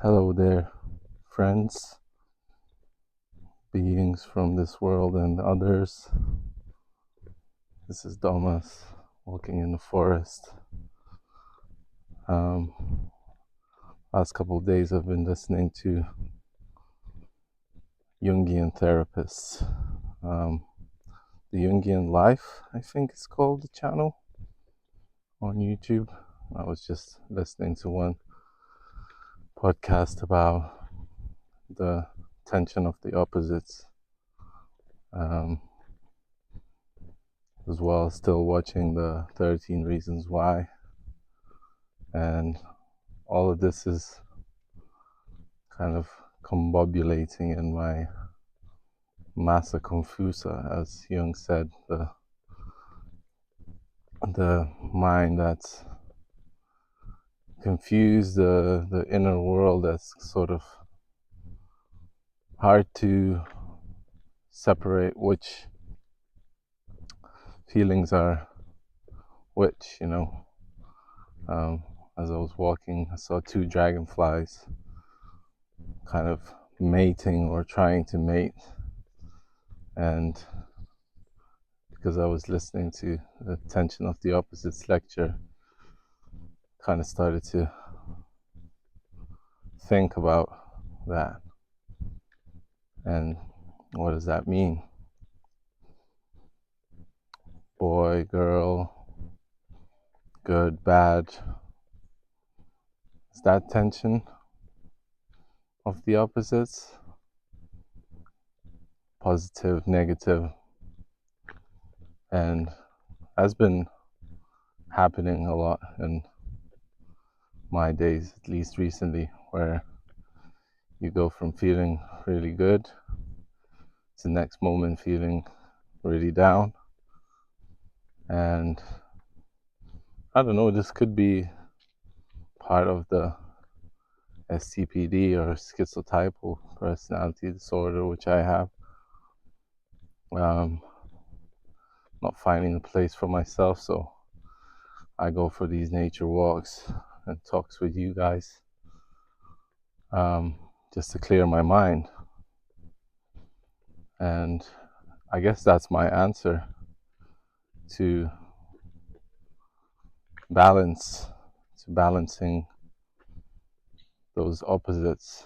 Hello there, friends, beings from this world and others. This is Domas walking in the forest. Last couple of days I've been listening to Jungian therapists. The Jungian Life, I think it's called, the channel on YouTube. I was just listening to one podcast about the tension of the opposites, as well as still watching the 13 Reasons Why. And all of this is kind of combobulating in my massa confusa, as Jung said, the mind that's confused, the inner world that's sort of hard to separate which feelings are which, as I was walking, I saw two dragonflies kind of mating or trying to mate, and because I was listening to the Tension of the Opposites lecture, kind of started to think about that. And what does that mean? Boy, girl, good, bad. Is that tension of the opposites? Positive, negative, and has been happening a lot in my days, at least recently, where you go from feeling really good to the next moment feeling really down. And I don't know, this could be part of the stpd or schizotypal personality disorder, which I have. Not finding a place for myself, so I go for these nature walks and talks with you guys, just to clear my mind. And I guess that's my answer to balancing those opposites,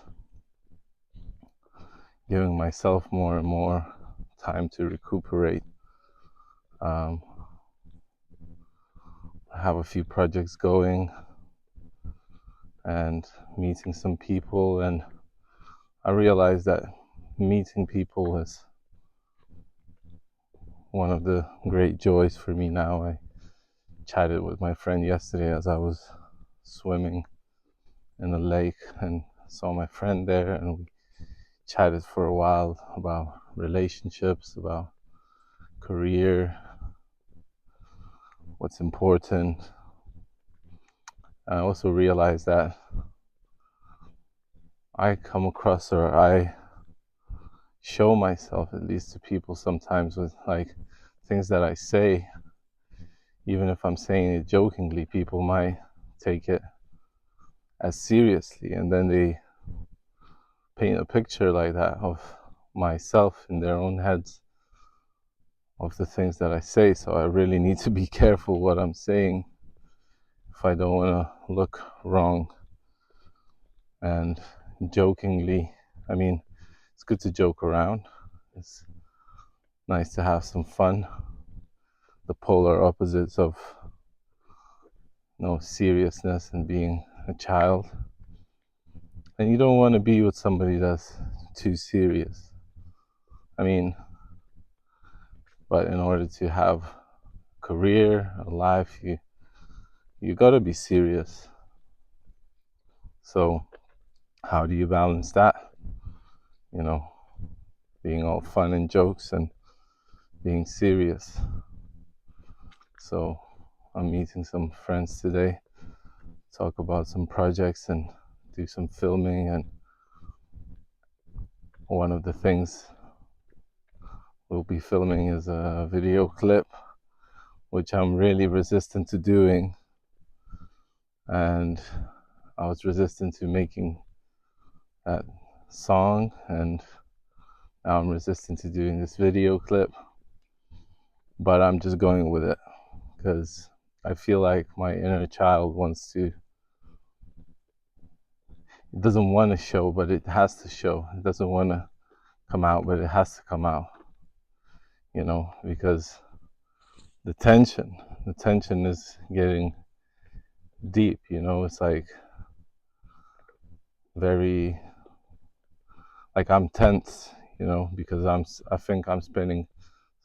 giving myself more and more time to recuperate. I have a few projects going and meeting some people, and I realized that meeting people is one of the great joys for me now. I chatted with my friend yesterday as I was swimming in a lake and saw my friend there, and we chatted for a while about relationships, about career, what's important. I also realized that I come across, or I show myself, at least to people sometimes, with like things that I say, even if I'm saying it jokingly, people might take it as seriously, and then they paint a picture like that of myself in their own heads of the things that I say. So I really need to be careful what I'm saying if I don't want to look wrong. And jokingly, I mean, it's good to joke around. It's nice to have some fun. The polar opposites of no seriousness and being a child. And you don't want to be with somebody that's too serious. I mean, but in order to have a career, a life, you gotta be serious. So how do you balance that? Being all fun and jokes and being serious. So I'm meeting some friends today, talk about some projects and do some filming, and one of the things we'll be filming is a video clip, which I'm really resistant to doing, and I was resistant to making that song, and now I'm resistant to doing this video clip, but I'm just going with it because I feel like my inner child it doesn't want to show, but it has to show. It doesn't want to come out, but it has to come out, because the tension is getting deep, it's like very, like I'm tense, because I think I'm spending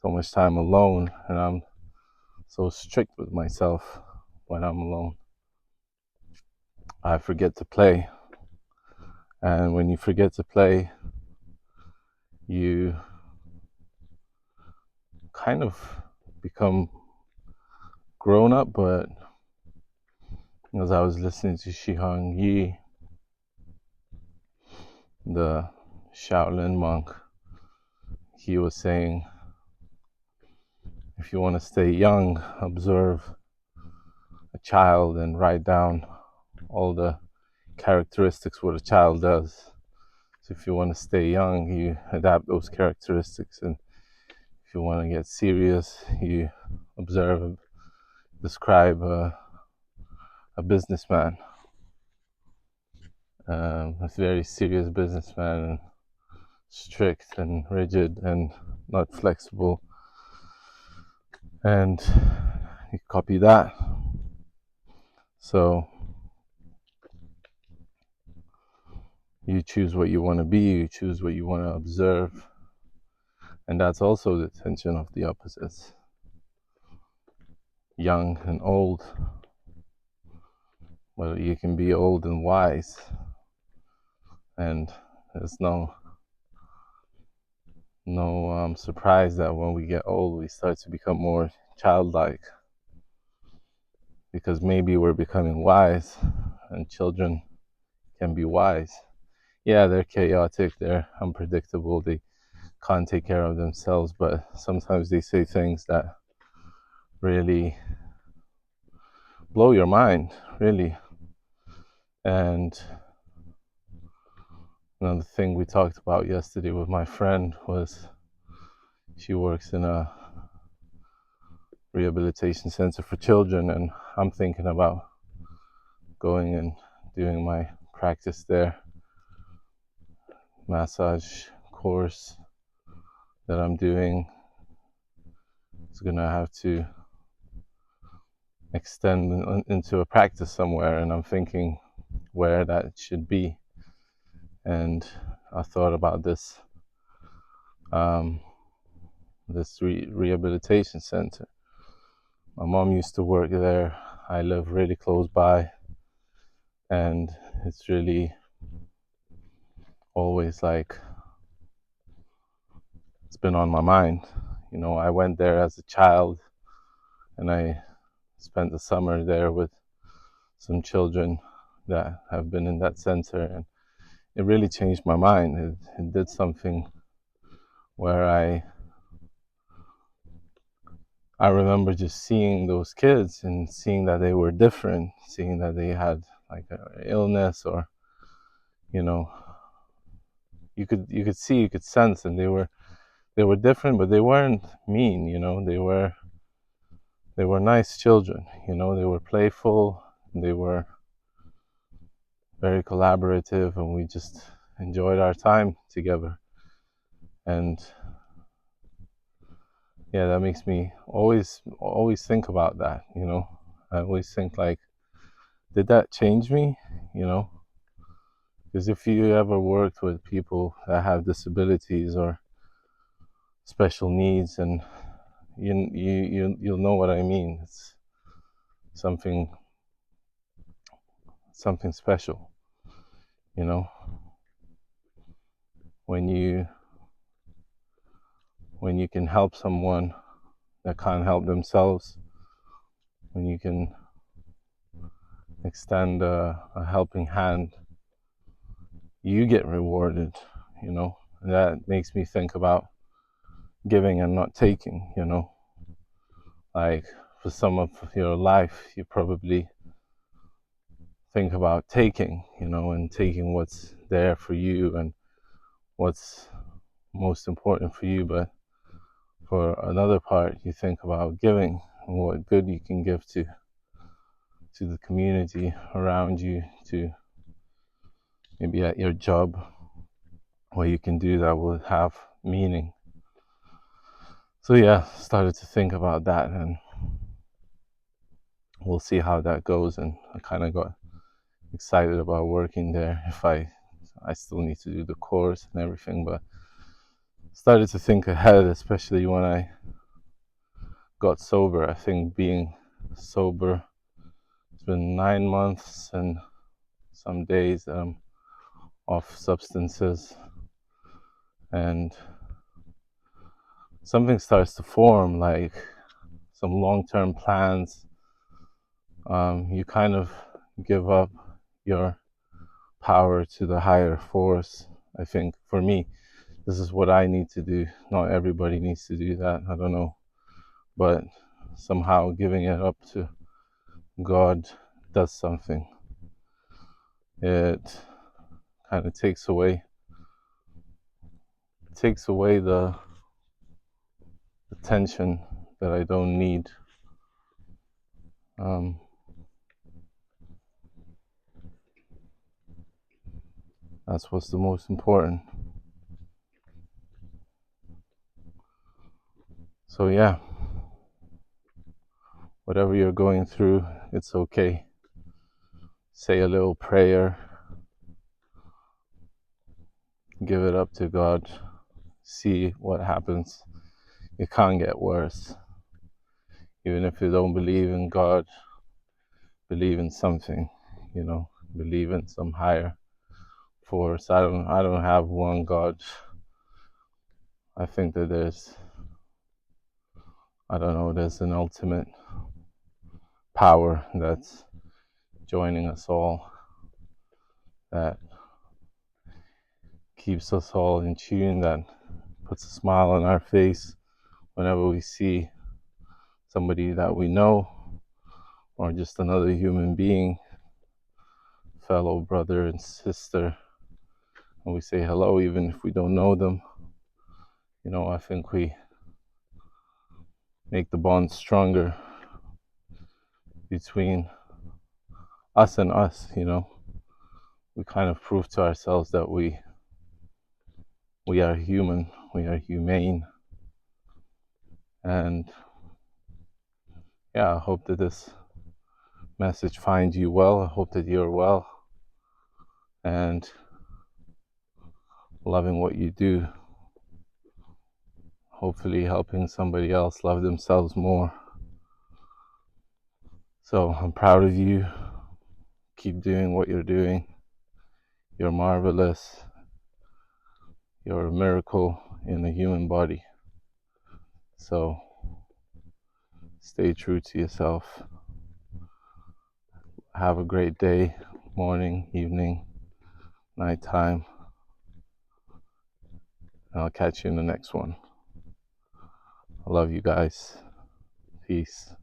so much time alone, and I'm so strict with myself when I'm alone. I forget to play, and when you forget to play, you kind of become grown up. But as I was listening to Shihang Yi, the Shaolin monk, he was saying, if you want to stay young, observe a child and write down all the characteristics what a child does. So if you want to stay young, you adapt those characteristics, and if you want to get serious, you observe, describe a businessman, a very serious businessman, and strict and rigid and not flexible, and you copy that. So you choose what you want to be, you choose what you want to observe, and that's also the tension of the opposites, young and old. Well, you can be old and wise, and there's no surprise that when we get old, we start to become more childlike, because maybe we're becoming wise, and children can be wise. Yeah, they're chaotic, they're unpredictable, they can't take care of themselves, but sometimes they say things that really blow your mind, really. And another thing we talked about yesterday with my friend was, she works in a rehabilitation center for children, and I'm thinking about going and doing my practice there, massage course that I'm doing. It's gonna have to extend into a practice somewhere, and I'm thinking where that should be. And I thought about this rehabilitation center. My mom used to work there. I live really close by, and it's really always like it's been on my mind. I went there as a child, and I spent the summer there with some children that have been in that center, and it really changed my mind. It did something where I remember just seeing those kids and seeing that they were different, seeing that they had like an illness, or you could see, you could sense, and they were different, but they weren't mean. They were nice children. They were playful, they were very collaborative, and we just enjoyed our time together. And yeah, that makes me always think about that. I always think, like, did that change me? Because if you ever worked with people that have disabilities or special needs, and you'll know what I mean. It's something special, when you can help someone that can't help themselves, when you can extend a helping hand, you get rewarded. That makes me think about giving and not taking. Like, for some of your life, you probably think about taking, and taking what's there for you and what's most important for you. But for another part, you think about giving and what good you can give to the community around you, to maybe at your job, what you can do that will have meaning. So yeah, started to think about that, and we'll see how that goes. And I kind of got excited about working there. If I still need to do the course and everything, but started to think ahead, especially when I got sober. I think being sober, it's been 9 months and some days that I'm off substances, and something starts to form, like some long-term plans. You kind of give up your power to the higher force. I think for me, this is what I need to do. Not everybody needs to do that, I don't know, but somehow giving it up to God does something. It kind of takes away the tension that I don't need. That's what's the most important. So yeah, whatever you're going through, it's okay. Say a little prayer, give it up to God, see what happens. It can't get worse. Even if you don't believe in God, believe in something, believe in some higher force. I don't have one God. I think that there's an ultimate power that's joining us all, that keeps us all in tune, that puts a smile on our face whenever we see somebody that we know, or just another human being, fellow brother and sister, and we say hello even if we don't know them. I think we make the bond stronger between us and us. We kind of prove to ourselves that we are human, we are humane. And yeah, I hope that this message finds you well. I hope that you're well and loving what you do, hopefully helping somebody else love themselves more. So I'm proud of you. Keep doing what you're doing. You're marvelous. You're a miracle in the human body. So stay true to yourself. Have a great day, morning, evening, nighttime. I'll catch you in the next one. I love you guys. Peace.